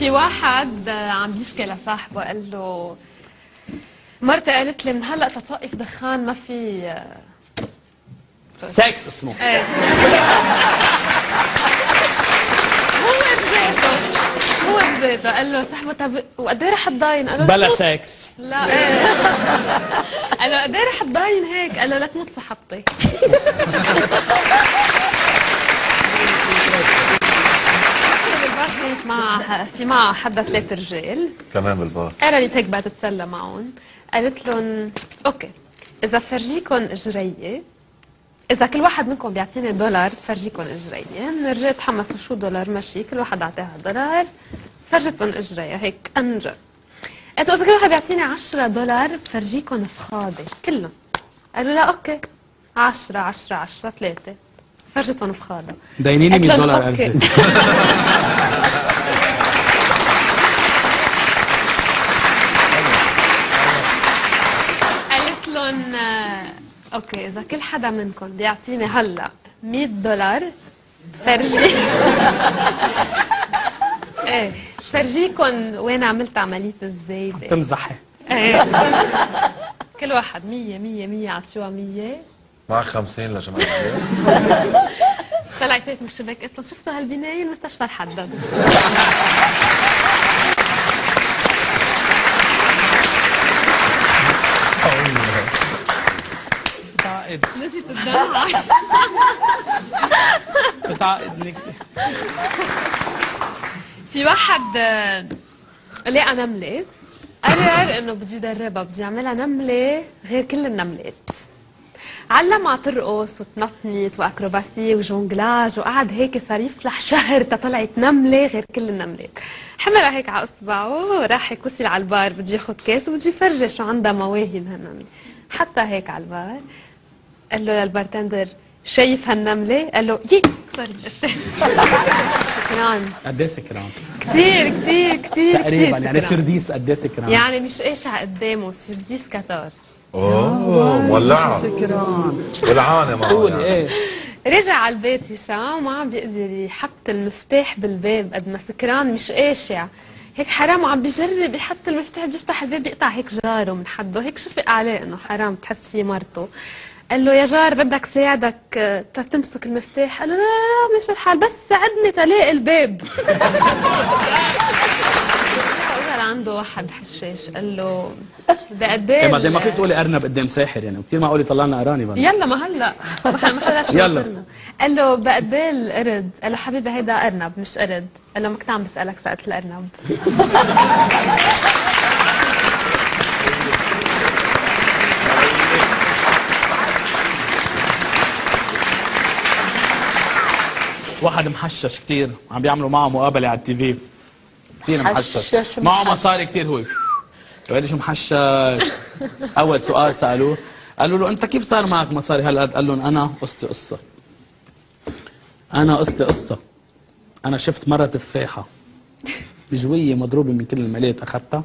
في واحد عم بيشكي لصاحبه، قال له مرتي قالت لي من هلا تتوقف دخان ما في سكس اسمه. ايه هو بذاته قال له صاحبه طب وقد ايه رح تضاين؟ قال له بلا سكس. لا ايه قال له قد ايه رح تضاين هيك؟ قال له لا تموت صحتي. بالباص في معها حدا 3 رجال كمان بالباص. قررت هيك بدها تتسلى معهم، قالت لهم اوكي اذا بفرجيكم اجريه، اذا كل واحد منكم بيعطيني دولار بفرجيكم اجريه. الرجال تحمسوا شو دولار ماشي، كل واحد اعطاها دولار فرجتهم اجريه هيك انجر. قالت له اذا كل واحد بيعطيني 10 دولار بفرجيكم فخاده كلهم. قالوا لا اوكي 10 10 10 3 فرجتهم فخاده. داينيني 100 دولار ارزق. قالت لهم اوكي اذا كل حدا منكم بيعطيني هلا 100 دولار فرجي ايه فرجيكم وين عملت عمليه الزايده. تمزحي. ايه كل واحد 100 100 100 عطشوها 100. معك 50 لجماعة الخير. طلعت هيك من الشباك قلت له شفتوا هالبنايه المستشفى الحدد. بتعقد. نسيت الدمعة. بتعقد نكتة. في واحد لقى نملة قرر انه بده يدربها، بده يعملها نملة غير كل النملات. علمها ترقص وتنطنط واكروباسيه وجونجلاج، وقعد هيك صار يفلح شهر تطلعت نملة غير كل النملات. حملها هيك على اصبعه وراح هيك وصل على البار بده ياخذ كاس وبده يفرجي شو عندها مواهب هالنملة. حتى هيك على البار قال له للبارتندر شايف هالنملة؟ قال له يي سوري سكران. قد ايه سكران؟ كثير كثير كثير تقريبا كثير يعني سرديس قد ايه سكران؟ يعني مش ايش على قدامه سرديس 14. اوه مولعة سكران ولعانة معه قول يعني. ايه. رجع على البيت هشام ما عم بيقدر يحط المفتاح بالباب قد ما سكران مش قاشع هيك حرام، وعم بيجرب يحط المفتاح بده يفتح الباب بيقطع هيك جاره من حده، هيك شفق عليه انه حرام تحس فيه مرته. قال له يا جار بدك ساعدك تمسك المفتاح؟ قال له لا لا مش الحال بس ساعدني تلاقي الباب. قال عنده واحد حشاش قال له بقد ايه بعدين ما فيك تقولي ارنب قدام ساحر يعني، كثير معقول يطلع لنا ارانب. يلا ما هلا ما حدا يلا. قال له بقد ايه القرد؟ قال له حبيبي هيدا ارنب مش قرد. قال له ما كنت عم بسالك سالت الارنب. واحد محشش كثير عم بيعملوا معه مقابله على التي في، كثير محشش معه مصاري كثير. هو بلش محشش. اول سؤال سالوه قالوا له انت كيف صار معك مصاري هالقد؟ قال لهم انا قصتي قصه، انا قصتي قصه. انا شفت مره تفاحه بجويه مضروبه من كل المالات، اخذتها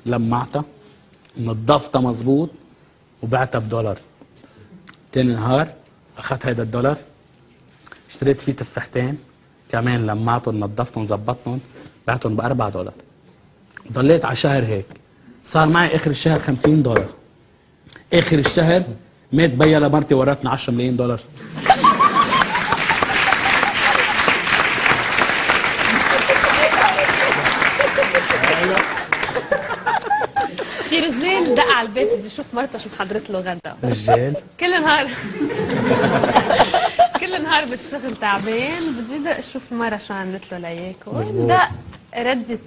لمعتها نظفتها مزبوط وبعتها $1. تاني نهار اخذت هيدا $1 اشتريت فيه تفاحتين كمان لمعتهم نظفتهم ظبطتهم بعتهم $4. ضليت على شهر هيك، صار معي اخر الشهر $50. اخر الشهر مات بيا لمرتي ورتني $10 مليون. في رجال دق على البيت بده يشوف مرته شو محضرت له غدا. رجال كل نهار كل نهار بالشغل تعبان بده يدق يشوف المره شو عملت له لياكل. دق ردت